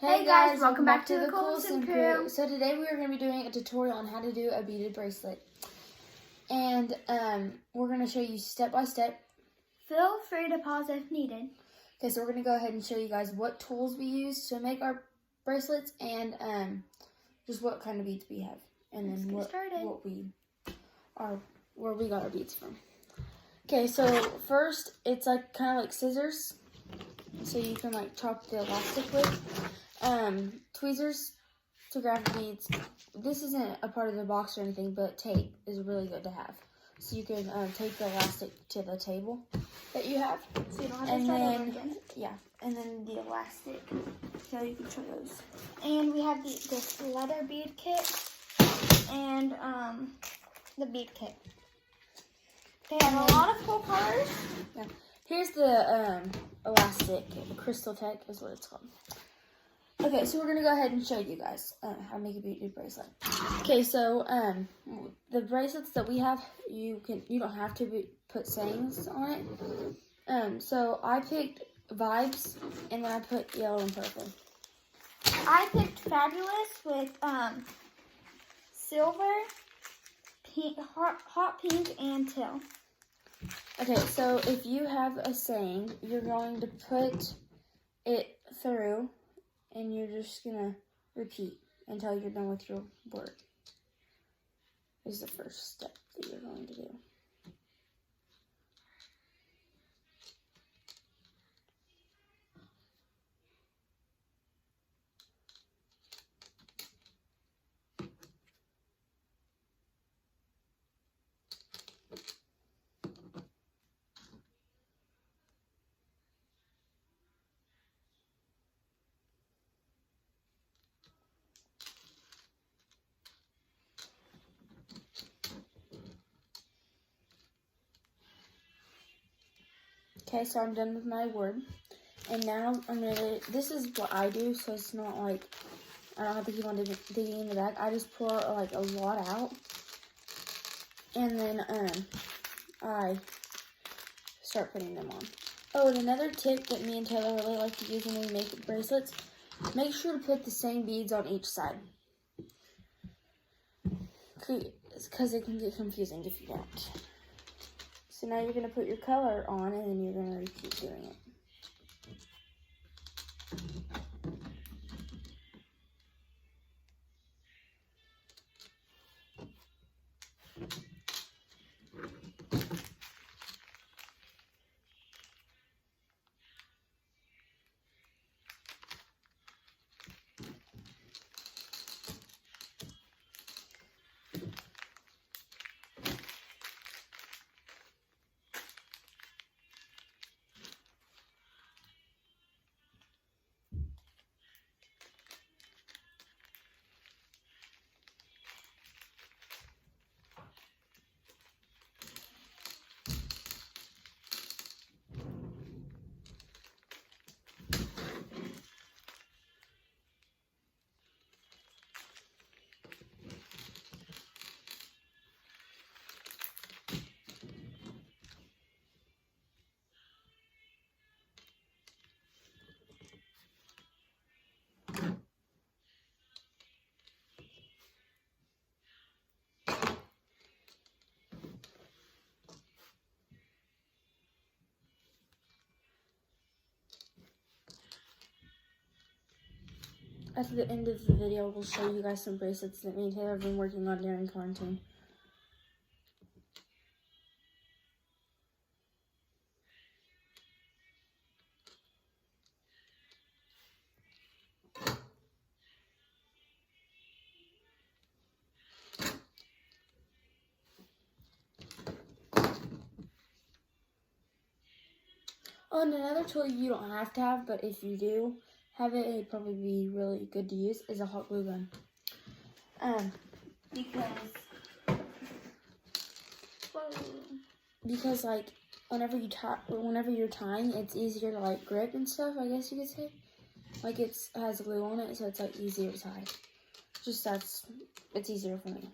Hey guys, welcome back to the Coolest Crew. So today we are going to be doing a tutorial on how to do a beaded bracelet. And we're going to show you step by step. Feel free to pause if needed. Okay, so we're going to go ahead and show you guys what tools we use to make our bracelets and just what kind of beads we have. And then where we got our beads from. Okay, so first it's like kind of like scissors. So you can like chop the elastic with. Tweezers to grab the beads. This isn't a part of the box or anything, but tape is really good to have. So you can tape the elastic to the table that you have. So you don't have to start over again. Yeah, and then the elastic. So you can try those. And we have this leather bead kit and the bead kit. They have a lot of cool colors. Yeah. Here's the elastic. Crystal Tech is what it's called. Okay, so we're going to go ahead and show you guys how to make a beaded bracelet. Okay, so the bracelets that we have, you don't have to put sayings on it. So I picked Vibes, and then I put yellow and purple. I picked Fabulous with silver, pink, hot pink, and teal. Okay, so if you have a saying, you're going to put it through. And you're just going to repeat until you're done with your word. This is the first step that you're going to do. Okay, so I'm done with my word. And now this is what I do, so it's not like, I don't have to keep on digging in the back. I just pour like a lot out. And then I start putting them on. Oh, and another tip that me and Taylor really like to use when we make bracelets, make sure to put the same beads on each side. Because it can get confusing if you don't. So now you're going to put your color on, and then you're going to repeat doing it. At the end of the video, we'll show you guys some bracelets that me and Taylor have been working on during quarantine. Oh, and another tool you don't have to have, but if you do have it, it'd probably be really good to use, is a hot glue gun. Because like whenever you're tying, it's easier to like grip and stuff, I guess you could say. Like it has glue on it, so it's like easier to tie. It's easier for me.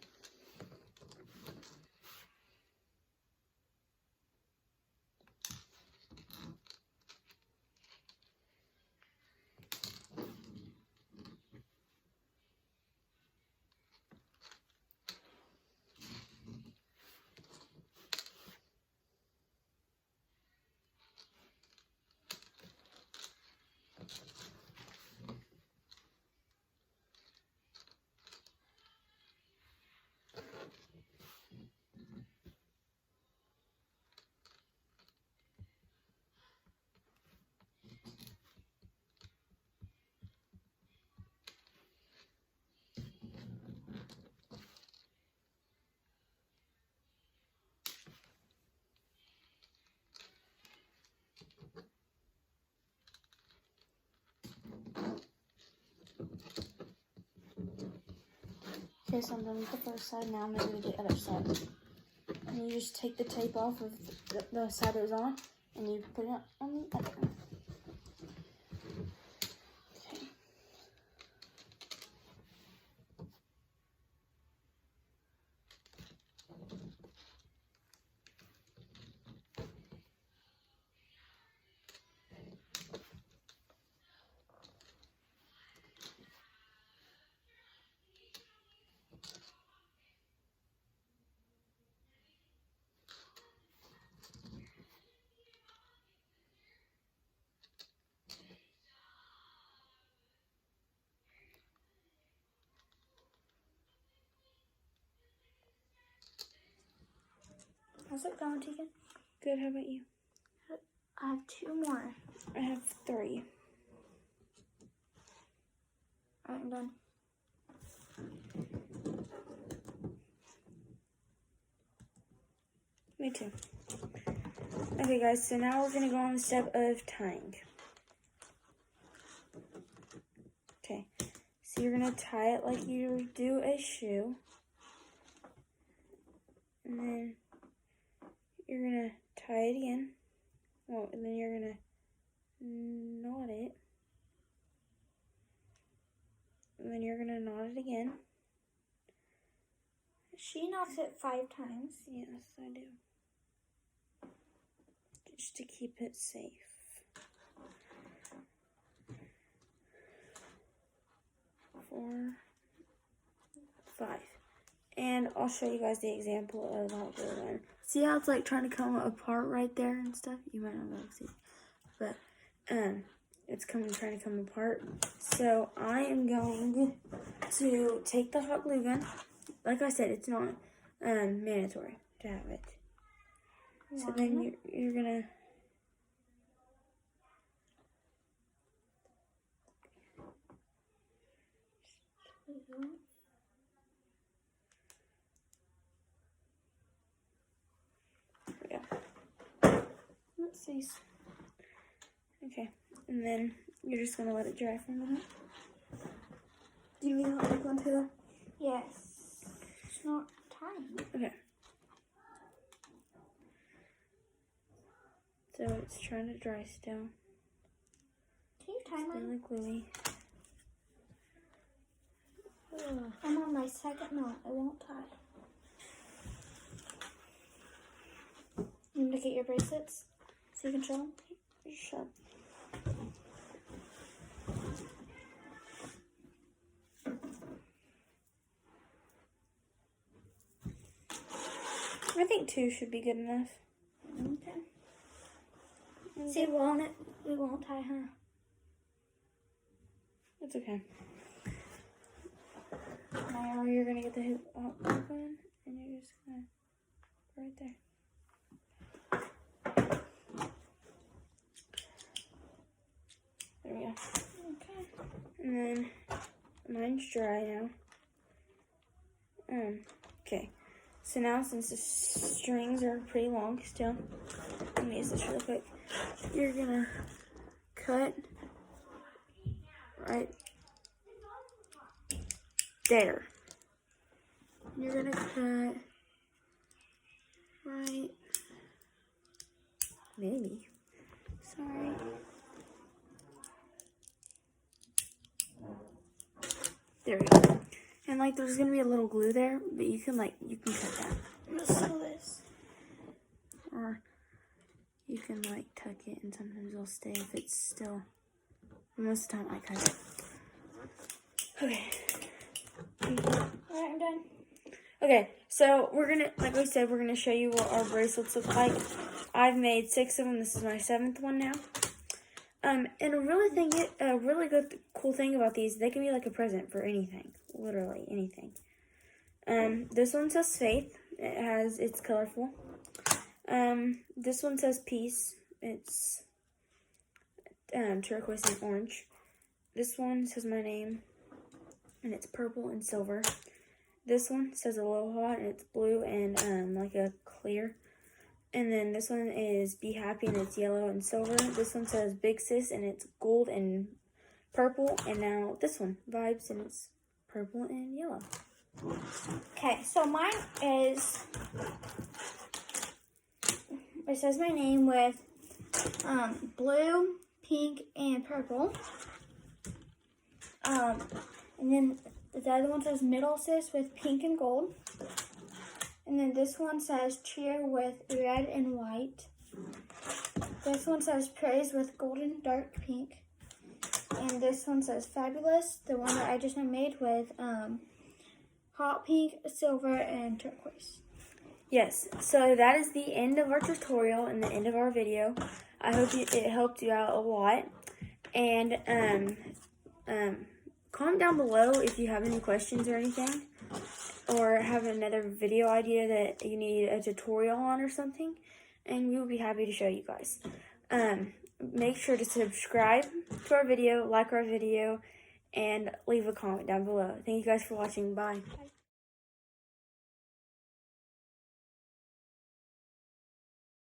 Okay, so I'm done with the first side. Now I'm going to do the other side. And you just take the tape off of the side it was on, and you put it on the other one. Okay. How's it going, Tegan? Good, how about you? I have 2 more. I have 3. Alright, I'm done. Me too. Okay, guys, so now we're going to go on the step of tying. Okay, so you're going to tie it like you do a shoe. And then you're going to tie it again. Well, and then you're going to knot it. And then you're going to knot it again. She knots it 5 times. Yes, I do. Just to keep it safe. 4, 5. And I'll show you guys the example of how to do it. See how it's like trying to come apart right there and stuff? You might not be able to see. But it's trying to come apart. So I am going to take the hot glue gun. Like I said, it's not mandatory to have it. So then you're gonna let's see. Okay, and then you're just gonna let it dry for a minute. Do you need a hot glue gun too? Yes. It's not tying. Okay. So it's trying to dry still. Can you tie It's mine? really gluey. I'm on my second knot. It won't tie. You want to get your bracelets so you can show them? Sure. I think 2 should be good enough. Okay. See, we won't tie, huh? It's okay. Now you're gonna get the hoop open, and you're just gonna go right there. There we go. Okay. And then mine's dry now. Okay. So now since the strings are pretty long still, let me use this real quick. You're gonna cut right there. You're gonna cut right, maybe, sorry. There we go. And like there's gonna be a little glue there, but you can cut that. Let's do this. Or you can like tuck it and sometimes it'll stay if it's still, most of the time I cut it. Okay. Alright, I'm done. Okay, so we're gonna, like I said, we're gonna show you what our bracelets look like. I've made 6 of them. This is my 7th one now. And a really good, cool thing about these, they can be like a present for anything, literally anything. This one says Faith. It's colorful. This one says Peace. It's turquoise and orange. This one says my name, and it's purple and silver. This one says Aloha, and it's blue and like a clear. And then this one is Be Happy, and it's yellow and silver. This one says Big Sis, and it's gold and purple. And now this one, Vibes, and it's purple and yellow. Okay, so mine is, it says my name with blue, pink, and purple. And then the other one says middle sis with pink and gold. And then this one says cheer with red and white. This one says praise with golden dark pink. And this one says fabulous, the one that I just made with hot pink, silver, and turquoise. Yes, so that is the end of our tutorial and the end of our video. I hope it helped you out a lot. And comment down below if you have any questions or anything, or have another video idea that you need a tutorial on or something, and we will be happy to show you guys. Make sure to subscribe to our video, like our video, and leave a comment down below. Thank you guys for watching. Bye.